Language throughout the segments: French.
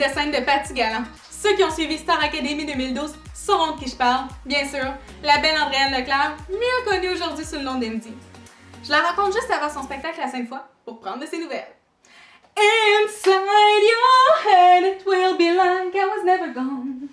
de scène de Patty Galland. Ceux qui ont suivi Star Academy 2012 sauront de qui je parle. Bien sûr, la belle Andréane Leclerc, mieux connue aujourd'hui sous le nom d'Andy. Je la rencontre juste avant son spectacle la Sainte-Foy pour prendre de ses nouvelles. Inside your head, it will be like I was never gone.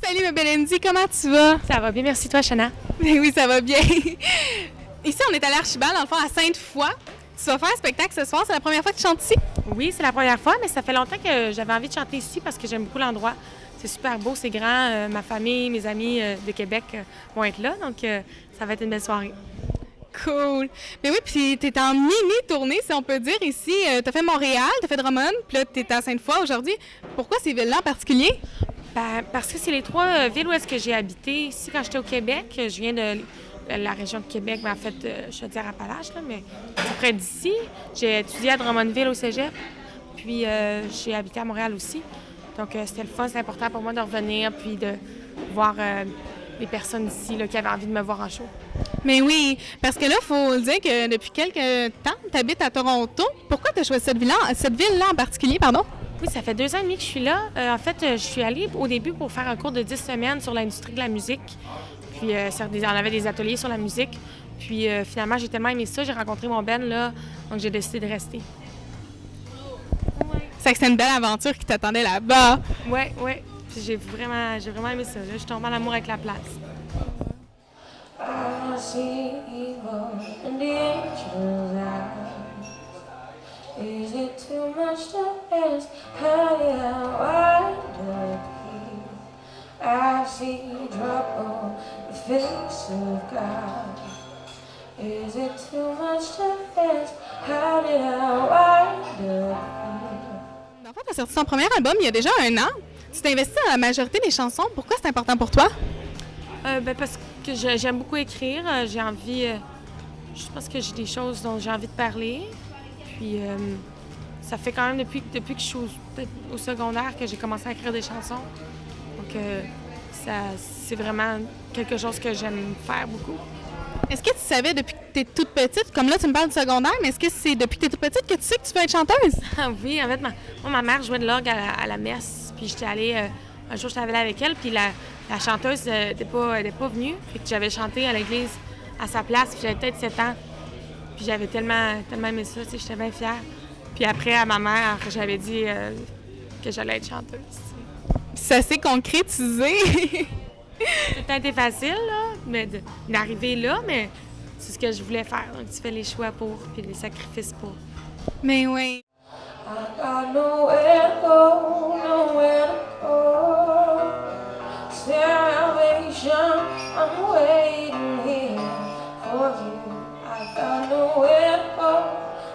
Salut ma belle Andy, comment tu vas? Ça va bien, merci toi, Shana. Oui, ça va bien. Ici, on est à l'Archibald, dans le fond, à Sainte-Foy. Tu vas faire un spectacle ce soir, c'est la première fois que tu chantes ici? Oui, c'est la première fois, mais ça fait longtemps que j'avais envie de chanter ici parce que j'aime beaucoup l'endroit. C'est super beau, c'est grand. Ma famille, mes amis de Québec vont être là, donc ça va être une belle soirée. Cool. Mais oui, puis t'es en mini-tournée, si on peut dire, ici. T'as fait Montréal, t'as fait Drummond, puis là, t'es à Sainte-Foy aujourd'hui. Pourquoi ces villes-là en particulier? Ben, parce que c'est les trois villes où est-ce que j'ai habité. Ici, quand j'étais au Québec, je viens de la région de Québec, mais en fait, je veux dire Appalaches, là, mais c'est près d'ici. J'ai étudié à Drummondville au cégep, puis j'ai habité à Montréal aussi. Donc, c'était le fun, c'est important pour moi de revenir, puis de voir les personnes ici là, qui avaient envie de me voir en show. Mais oui, parce que là, il faut le dire que depuis quelques temps, tu habites à Toronto. Pourquoi tu as choisi cette ville-là en particulier, pardon? Oui, ça fait 2 ans et demi que je suis là. En fait, je suis allée au début pour faire un cours de 10 semaines sur l'industrie de la musique. Puis, on avait des ateliers sur la musique. Puis, finalement, j'ai tellement aimé ça, j'ai rencontré mon Ben, là, donc j'ai décidé de rester. C'est une belle aventure qui t'attendait là-bas. Oui. Puis, j'ai vraiment aimé ça. Là, je suis tombée en amour avec la place. I see evil in the angel's eyes. Is it too much to ask how I look here? I see a drop on the face of God. Is it too much to ask how I look here? En fait, tu as sorti ton premier album il y a déjà 1 an. Tu t'es investi dans la majorité des chansons. Pourquoi c'est important pour toi? Parce que j'aime beaucoup écrire. J'ai envie... je pense que j'ai des choses dont j'ai envie de parler. Puis ça fait quand même depuis que je suis au secondaire que j'ai commencé à écrire des chansons. Donc c'est vraiment quelque chose que j'aime faire beaucoup. Est-ce que tu savais depuis que tu es toute petite, comme là tu me parles du secondaire, mais est-ce que c'est depuis que tu es toute petite que tu sais que tu veux être chanteuse? Oui, en fait, ma mère jouait de l'orgue à la messe. Puis j'étais allée... un jour, j'étais allée avec elle, puis la chanteuse n'était pas venue. Fait que j'avais chanté à l'église à sa place, puis j'avais peut-être 7 ans. Puis j'avais tellement aimé ça, j'étais bien fière. Puis après, à ma mère, j'avais dit que j'allais être chanteuse. Ça s'est concrétisé! Ça a été facile, là, mais d'arriver là, mais c'est ce que je voulais faire. Donc, tu fais les choix pour, puis les sacrifices pour. Mais oui. I got nowhere to go, nowhere to go. Salvation, I'm waiting here for you. I got nowhere to go,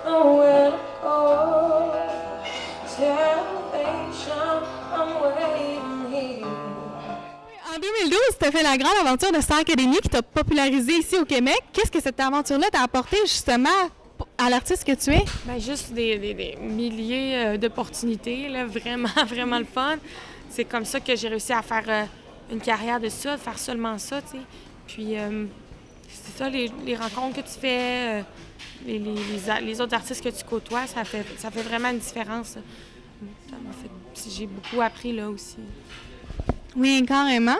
nowhere to go. Salvation, I'm waiting here. En 2012, tu as fait la grande aventure de Star Academy qui t'a popularisé ici au Québec. Qu'est-ce que cette aventure-là t'a apporté justement à l'artiste que tu es? Bien, juste des milliers d'opportunités, là, vraiment, vraiment le fun. C'est comme ça que j'ai réussi à faire une carrière de ça, de faire seulement ça, tu sais. Puis, c'est ça, les rencontres que tu fais, les autres artistes que tu côtoies, ça fait vraiment une différence. J'ai beaucoup appris là aussi. Oui, carrément.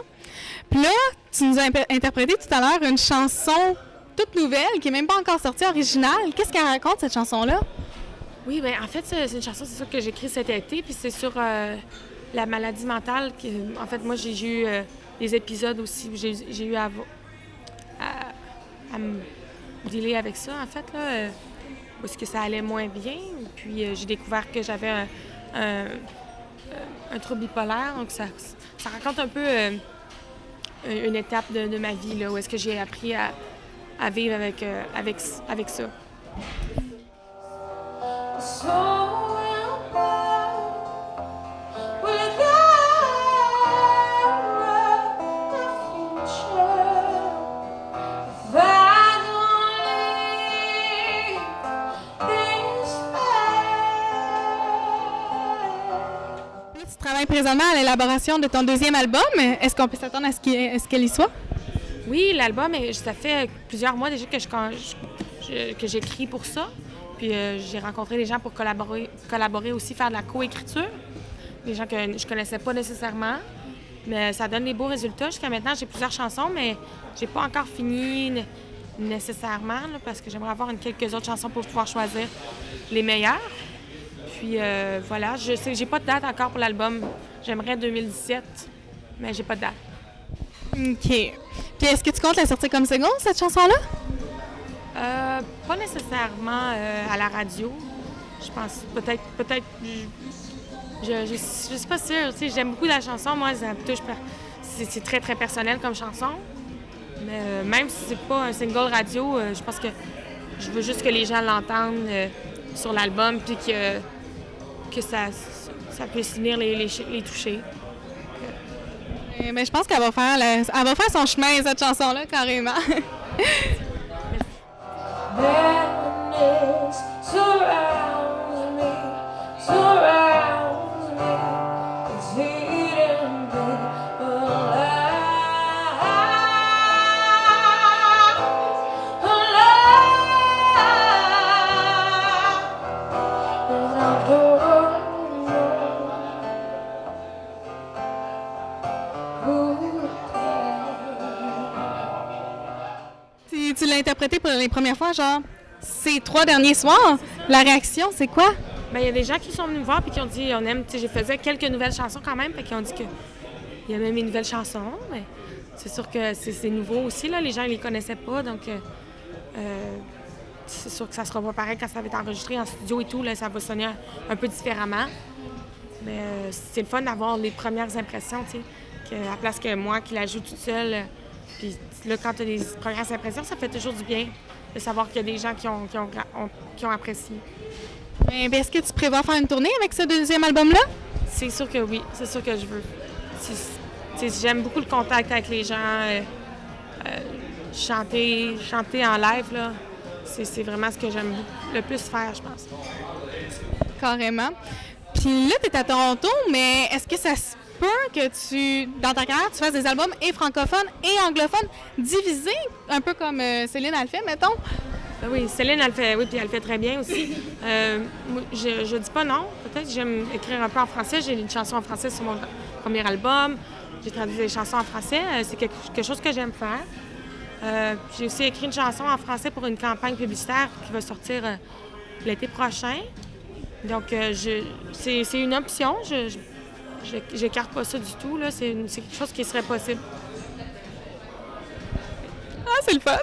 Puis là, tu nous as interprété tout à l'heure une chanson toute nouvelle, qui n'est même pas encore sortie, originale. Qu'est-ce qu'elle raconte, cette chanson-là? Oui, bien, en fait, c'est une chanson, c'est ça que j'ai écrite cet été, puis c'est sur la maladie mentale. En fait, moi, j'ai eu des épisodes aussi où j'ai eu à me dealer avec ça, en fait, là, parce que ça allait moins bien. Puis j'ai découvert que j'avais un trouble bipolaire, donc ça raconte un peu une étape de ma vie, là, où est-ce que j'ai appris à vivre avec ça. Tu travailles présentement à l'élaboration de ton 2e album. Est-ce qu'on peut s'attendre à ce qu'elle y soit? Oui, l'album, ça fait plusieurs mois déjà que j'écris pour ça. Puis j'ai rencontré des gens pour collaborer aussi, faire de la coécriture. des gens que je connaissais pas nécessairement. Mais ça donne des beaux résultats. Jusqu'à maintenant, j'ai plusieurs chansons, mais j'ai pas encore fini nécessairement, là, parce que j'aimerais avoir quelques autres chansons pour pouvoir choisir les meilleures. Puis voilà, je sais, j'ai pas de date encore pour l'album. J'aimerais 2017, mais j'ai pas de date. OK. Puis est-ce que tu comptes la sortir comme single, cette chanson-là? Pas nécessairement à la radio. Je pense peut-être. Je suis pas sûre. Tu sais, j'aime beaucoup la chanson. Moi, ça me touche. C'est très, très personnel comme chanson. Mais même si c'est pas un single radio, je pense que je veux juste que les gens l'entendent sur l'album puis que ça puisse venir les toucher. Mais je pense qu'elle va faire elle va faire son chemin, cette chanson-là, carrément. Madness surrounds me, surrounds me. It's eating me alive, alive. And I don't know who can. Tu l'as interprété pour les premières fois, genre, ces 3 derniers soirs. La réaction, c'est quoi? Bien, il y a des gens qui sont venus me voir et qui ont dit on aime. Tu sais, j'ai fait quelques nouvelles chansons quand même, et qui ont dit qu'ils aimaient mes nouvelles chansons. Mais c'est sûr que c'est nouveau aussi, là. Les gens ne les connaissaient pas, donc c'est sûr que ça sera pas pareil quand ça va être enregistré en studio et tout. Là, ça va sonner un peu différemment. Mais c'est le fun d'avoir les premières impressions, tu sais, à la place que moi qui la joue toute seule. Puis là, quand tu as des premières impressions, ça fait toujours du bien de savoir qu'il y a des gens qui ont apprécié. Mais est-ce que tu prévois faire une tournée avec ce deuxième album-là? C'est sûr que oui, c'est sûr que je veux. J'aime beaucoup le contact avec les gens. Chanter en live, là, c'est vraiment ce que j'aime le plus faire, je pense. Carrément. Puis là, tu es à Toronto, mais est-ce que ça se peut que dans ta carrière, tu fasses des albums et francophones et anglophones divisés, un peu comme Céline a le fait, mettons? Oui, Céline, elle fait, oui, puis elle fait très bien aussi. Je dis pas non. Peut-être que j'aime écrire un peu en français. J'ai une chanson en français sur mon premier album. J'ai traduit des chansons en français. C'est quelque chose que j'aime faire. J'ai aussi écrit une chanson en français pour une campagne publicitaire qui va sortir l'été prochain. Donc, c'est une option. J'écarte pas ça du tout, là. C'est quelque chose qui serait possible. Ah, c'est le fun!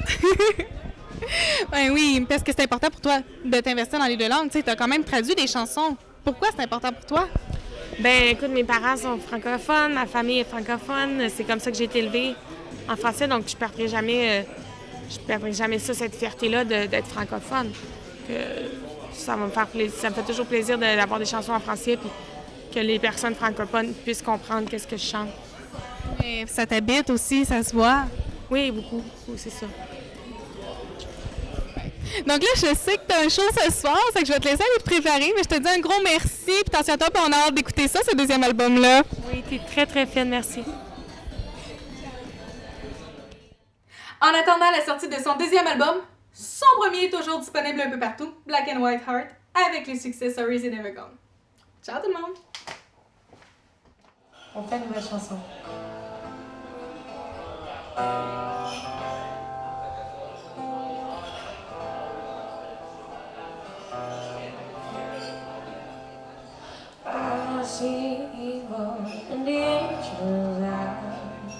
Ben oui, parce que c'est important pour toi de t'investir dans les 2 langues. Tu sais, t'as quand même traduit des chansons. Pourquoi c'est important pour toi? Ben écoute, mes parents sont francophones, ma famille est francophone. C'est comme ça que j'ai été élevée en français, donc je perdrai jamais ça, cette fierté-là d'être francophone. Ça va me faire plaisir. Ça me fait toujours plaisir d'avoir des chansons en français puis que les personnes francophones puissent comprendre qu'est-ce que je chante. Et ça t'habite aussi, ça se voit. Oui, beaucoup, c'est ça. Donc là, je sais que tu as un show ce soir, c'est que je vais te laisser aller te préparer, mais je te dis un gros merci, puis attention à toi, puis on a hâte d'écouter ça, ce deuxième album-là. Oui, t'es très, très fine, merci. En attendant la sortie de son deuxième album, son premier est toujours disponible un peu partout, Black and White Heart, avec les succès Sorry and Never Gone. Ciao tout le monde! On fait une nouvelle chanson. I see evil in the angel's eyes.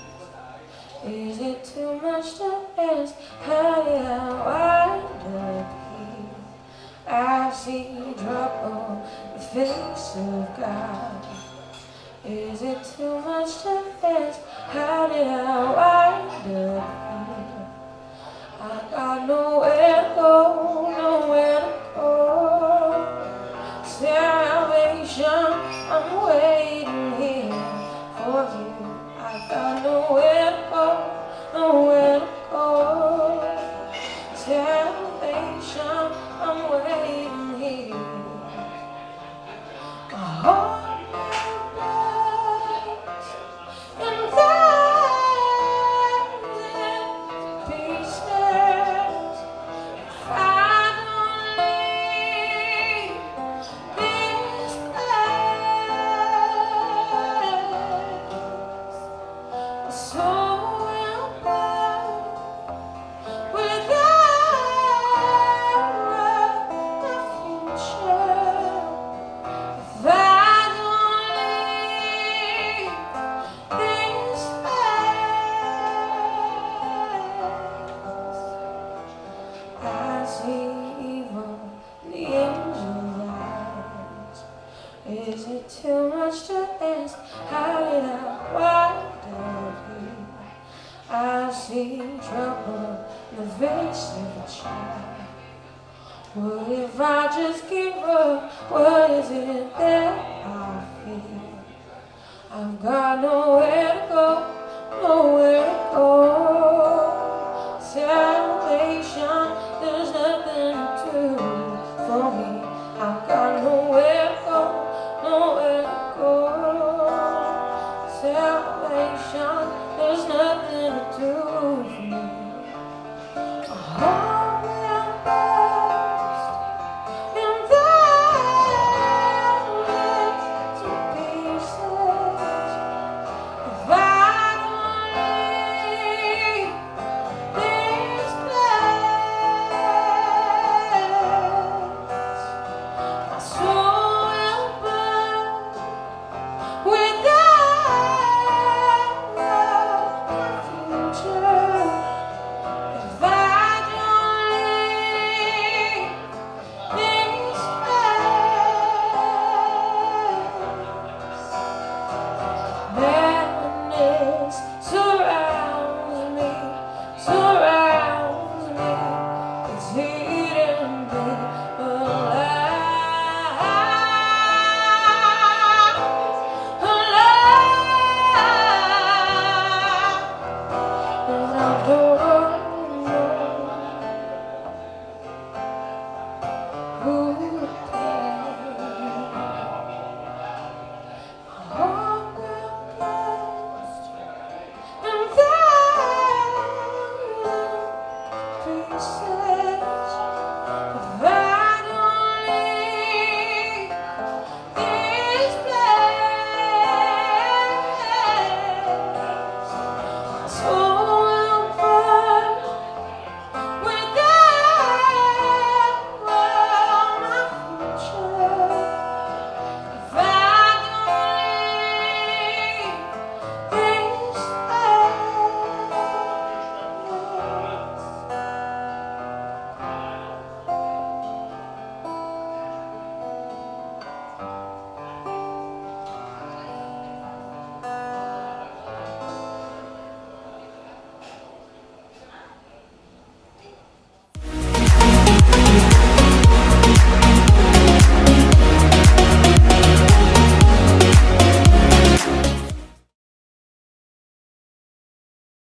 Is it too much to ask? How wide the key? I see drop on the face of God. Is it too much to ask? How did I wind up here? I got nowhere to go, nowhere to go. Salvation, I'm waiting here for you. I got nowhere to go, nowhere to go. Salvation, I'm waiting here. Oh. see evil in the angel's eyes. Is it too much to ask? How did I wind up here? I see trouble in the face of a child. What if I just give up? What is it that I feel? I've got nowhere to go, nowhere to go.